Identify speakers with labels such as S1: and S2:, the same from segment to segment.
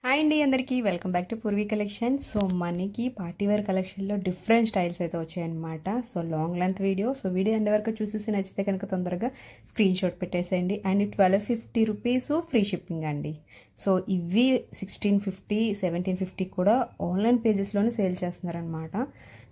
S1: Hi అండి అందరికీ welcome back to Purvi collection. So మనకి పార్టీ వేర్ కలెక్షన్లో డిఫరెంట్ స్టైల్స్ అయితే వచ్చాయన్నమాట. So long length video. So video end వరకు చూసేసి నచ్చితే కనుక తొందరగా స్క్రీన్ షాట్ పెట్టేసేయండి. అండ్ 1250 రూపీస్ ఫ్రీ షిప్పింగ్ అండి. సో ఇవి 1650 1750 కూడా ఆన్లైన్ పేజెస్లోనే సేల్ చేస్తున్నారనమాట.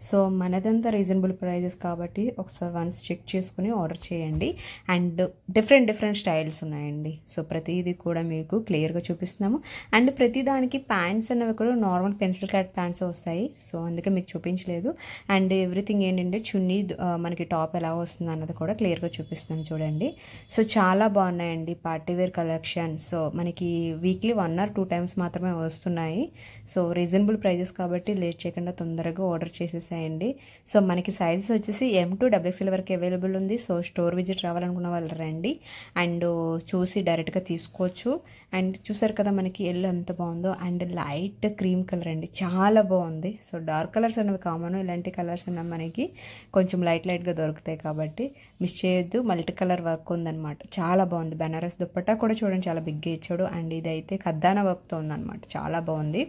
S1: సో మనదంతా రీజనబుల్ ప్రైజెస్ కాబట్టి ఒకసారి వన్స్ చెక్ చేసుకుని ఆర్డర్ చేయండి. అండ్ డిఫరెంట్ స్టైల్స్ ఉన్నాయండి. సో ప్రతిదీ కూడా మీకు క్లియర్గా చూపిస్తున్నాము. అండ్ ప్రతి దానికి ప్యాంట్స్ అనేవి కూడా నార్మల్ పెన్సిల్ కట్ ప్యాంట్స్ వస్తాయి. సో అందుకే మీకు చూపించలేదు. అండ్ ఎవ్రీథింగ్ ఏంటంటే చున్నీ మనకి టాప్ ఎలా వస్తుంది అన్నది కూడా క్లియర్గా చూపిస్తాను చూడండి. సో చాలా బాగున్నాయండి పార్టీ వేర్ కలెక్షన్. సో మనకి వీక్లీ 1 or 2 times మాత్రమే వస్తున్నాయి. సో రీజనబుల్ ప్రైజెస్ కాబట్టి లేట్ చేయకుండా తొందరగా ఆర్డర్ చేసేసాయండి. సో మనకి సైజెస్ వచ్చేసి M to XXL వరకు అవైలబుల్ ఉంది. సో స్టోర్ విజిట్ రావాలనుకున్న వాళ్ళు రండి అండ్ చూసి డైరెక్ట్గా తీసుకోవచ్చు. అండ్ చూసారు కదా మనకి ఎల్లో ఎంత బాగుందో. అండ్ లైట్ క్రీమ్ కలర్ అండి, చాలా బాగుంది. సో డార్క్ కలర్స్ అనేవి కామన్, ఇలాంటి కలర్స్ అన్న మనకి కొంచెం లైట్గా దొరుకుతాయి కాబట్టి మిస్ చేయొద్దు. మల్టీ కలర్ వర్క్ ఉందన్నమాట, చాలా బాగుంది. బనారస్ దుప్పట్టా కూడా చూడండి చాలా బిగ్గా ఇచ్చాడు. అండ్ ఇదైతే ఖద్దానా వర్క్తో ఉందన్నమాట, చాలా బాగుంది.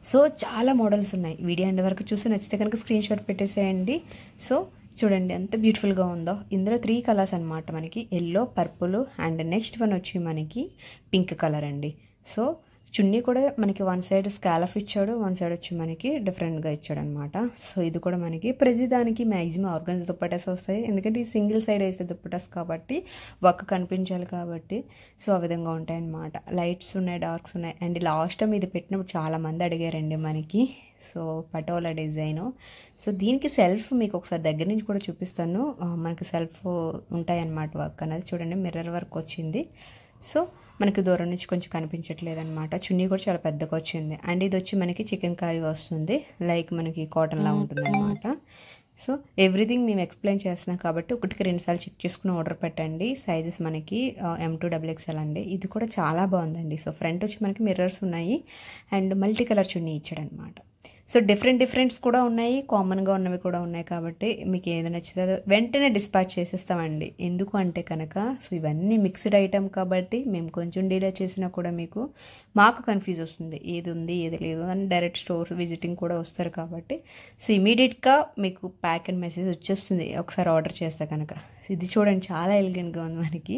S1: సో చాలా మోడల్స్ ఉన్నాయి. వీడియో ఎండ్ వరకు చూసి నచ్చితే కనుక స్క్రీన్ షాట్ పెట్టేసేయండి. సో చూడండి ఎంత బ్యూటిఫుల్గా ఉందో. ఇందులో 3 కలర్స్ అనమాట మనకి, yellow, purple and next one వచ్చి మనకి పింక్ కలర్ అండి. సో చున్నీ కూడా మనకి వన్ సైడ్ స్కాలఫ్ ఇచ్చాడు, వన్ సైడ్ వచ్చి మనకి డిఫరెంట్గా ఇచ్చాడు అనమాట. సో ఇది కూడా మనకి ప్రతిదానికి మ్యాక్సిమం ఆర్గన్స్ దుప్పటాస్ వస్తాయి, ఎందుకంటే ఈ సింగిల్ సైడ్ వేసే దుప్పటాస్ కాబట్టి వర్క్ కనిపించాలి కాబట్టి. సో ఆ విధంగా ఉంటాయి అన్నమాట. లైట్స్ ఉన్నాయి, డార్క్స్ ఉన్నాయి. అండ్ లాస్ట్ టైం ఇది పెట్టినప్పుడు చాలామంది అడిగారండి మనకి. So patola design. సో దీనికి సెల్ఫ్ మీకు ఒకసారి దగ్గర నుంచి కూడా చూపిస్తాను. మనకి సెల్ఫ్ ఉంటాయన్నమాట. వర్క్ అనేది చూడండి మిర్రర్ వర్క్ వచ్చింది. సో మనకి దూరం నుంచి కొంచెం కనిపించట్లేదు అనమాట. చున్నీ కూడా చాలా పెద్దగా వచ్చింది. అండ్ ఇది వచ్చి మనకి చికెన్ కర్రీ వస్తుంది, లైక్ మనకి కాటన్లా ఉంటుంది అనమాట. సో ఎవ్రీథింగ్ మేము ఎక్స్ప్లెయిన్ చేస్తున్నాం కాబట్టి 1కి 2 సార్లు చెక్ చేసుకుని ఆర్డర్ పెట్టండి. సైజెస్ మనకి M to XXL అండి. ఇది కూడా చాలా బాగుందండి. సో ఫ్రంట్ వచ్చి మనకి మిర్రర్స్ ఉన్నాయి అండ్ మల్టీ కలర్ చున్నీ ఇచ్చాడనమాట. సో డిఫరెంట్స్ కూడా ఉన్నాయి, కామన్గా ఉన్నవి కూడా ఉన్నాయి కాబట్టి మీకు ఏది నచ్చితే వెంటనే డిస్పాచ్ చేసేస్తామండి. ఎందుకు అంటే కనుక సో ఇవన్నీ మిక్స్డ్ ఐటమ్ కాబట్టి మేము కొంచెం డిలే చేసినా కూడా మాకు కన్ఫ్యూజ్ వస్తుంది, ఏది ఉంది ఏది లేదు అని. డైరెక్ట్ స్టోర్ విజిటింగ్ కూడా వస్తారు కాబట్టి సో ఇమీడియట్గా మీకు ప్యాక్ అండ్ మెసేజ్ వచ్చేస్తుంది ఒకసారి ఆర్డర్ చేస్తే కనుక. ఇది చూడండి చాలా ఎలిగెంట్గా ఉంది మనకి.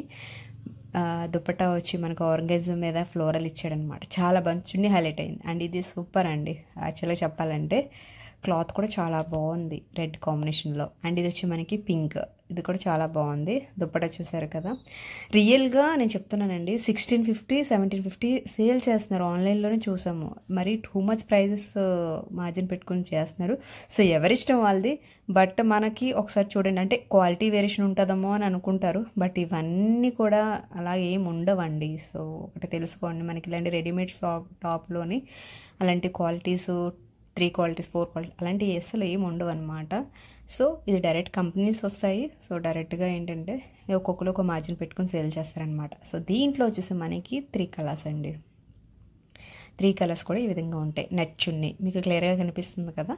S1: దుప్పట్టా వచ్చి మనకు ఆర్గంజా మీద ఫ్లోరల్ ఇచ్చాడనమాట, చాలా బాగుంది. చున్నీ హైలైట్ అయింది. అండ్ ఇది సూపర్ అండి. యాక్చువల్గా చెప్పాలంటే క్లాత్ కూడా చాలా బాగుంది రెడ్ కాంబినేషన్లో. అండ్ ఇది వచ్చి మనకి పింక్, ఇది కూడా చాలా బాగుంది. దుప్పట్టా చూసారు కదా. రియల్గా నేను చెప్తున్నానండి 1650 1750 సేల్ చేస్తున్నారు, ఆన్లైన్లోనే చూసాము. మరి టూ మచ్ ప్రైజెస్ మార్జిన్ పెట్టుకుని చేస్తున్నారు. సో ఎవరిష్టం వాళ్ళది. బట్ మనకి ఒకసారి చూడండి, అంటే క్వాలిటీ వేరియేషన్ ఉంటుందేమో అని అనుకుంటారు, బట్ ఇవన్నీ కూడా అలా ఏమి ఉండవండి. సో ఒకటి తెలుసుకోండి, మనకి ఇలాంటి రెడీమేడ్ టాప్లోని అలాంటి క్వాలిటీస్ 3 qualities 4 qualities అలాంటివి అసలు ఏమి ఉండవు అనమాట. సో ఇది డైరెక్ట్ కంపెనీస్ వస్తాయి. సో డైరెక్ట్గా ఏంటంటే ఒక్కొక్కరు ఒక మార్జిన్ పెట్టుకుని సేల్ చేస్తారనమాట. సో దీంట్లో వచ్చేసి మనకి 3 కలర్స్ అండి. 3 కలర్స్ కూడా ఈ విధంగా ఉంటాయి. నెట్ చున్నీ మీకు క్లియర్గా కనిపిస్తుంది కదా.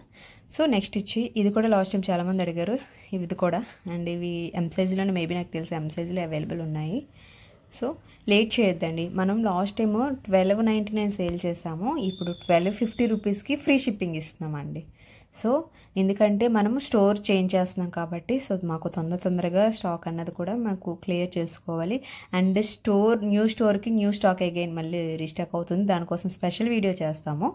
S1: సో నెక్స్ట్ ఇచ్చి ఇది కూడా లాస్ట్ టైం చాలామంది అడిగారు, ఇది కూడా. అండ్ ఇవి M సైజులోనే, మేబీ నాకు తెలిసి M సైజులో అవైలబుల్ ఉన్నాయి. సో లేట్ చేయొద్దండి. మనం లాస్ట్ టైము 1299 సేల్ చేసాము, ఇప్పుడు 1250 రూపీస్కి ఫ్రీ షిప్పింగ్ ఇస్తున్నామండి. సో ఎందుకంటే మనము స్టోర్ చేంజ్ చేస్తున్నాం కాబట్టి సో మాకు తొందరగా స్టాక్ అన్నది కూడా మాకు క్లియర్ చేసుకోవాలి. అండ్ న్యూ స్టోర్కి న్యూ స్టాక్ అగైన్ మళ్ళీ రీస్టాక్ అవుతుంది, దానికోసం స్పెషల్ వీడియో చేస్తాము.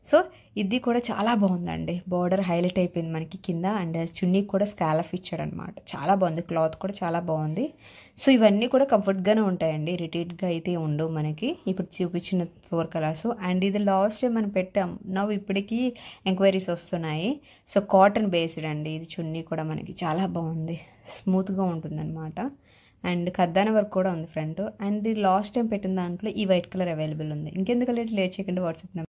S1: సో ఇది కూడా చాలా బాగుందండి. బార్డర్ హైలైట్ అయిపోయింది మనకి కింద. అండ్ చున్నీ కూడా స్కాలఫ్ ఇచ్చాడనమాట, చాలా బాగుంది. క్లాత్ కూడా చాలా బాగుంది. సో ఇవన్నీ కూడా కంఫర్ట్గానే ఉంటాయండి, రిటైట్గా అయితే ఉండవు మనకి. ఇప్పుడు చూపించిన 4 కలర్స్. అండ్ ఇది లాస్ట్ టైం మనం పెట్టాం, ఇప్పటికీ ఎంక్వైరీస్ వస్తున్నాయి. సో కాటన్ బేస్డ్ అండి. ఇది చున్నీ కూడా మనకి చాలా బాగుంది, స్మూత్గా ఉంటుందన్నమాట. అండ్ ఖద్దానా వర్క్ కూడా ఉంది ఫ్రంట్. అండ్ లాస్ట్ టైం పెట్టిన దాంట్లో ఈ వైట్ కలర్ అవైలబుల్ ఉంది. ఇంకెందుకు లేట్ చేయకుండా వాట్సాప్ నెంబర్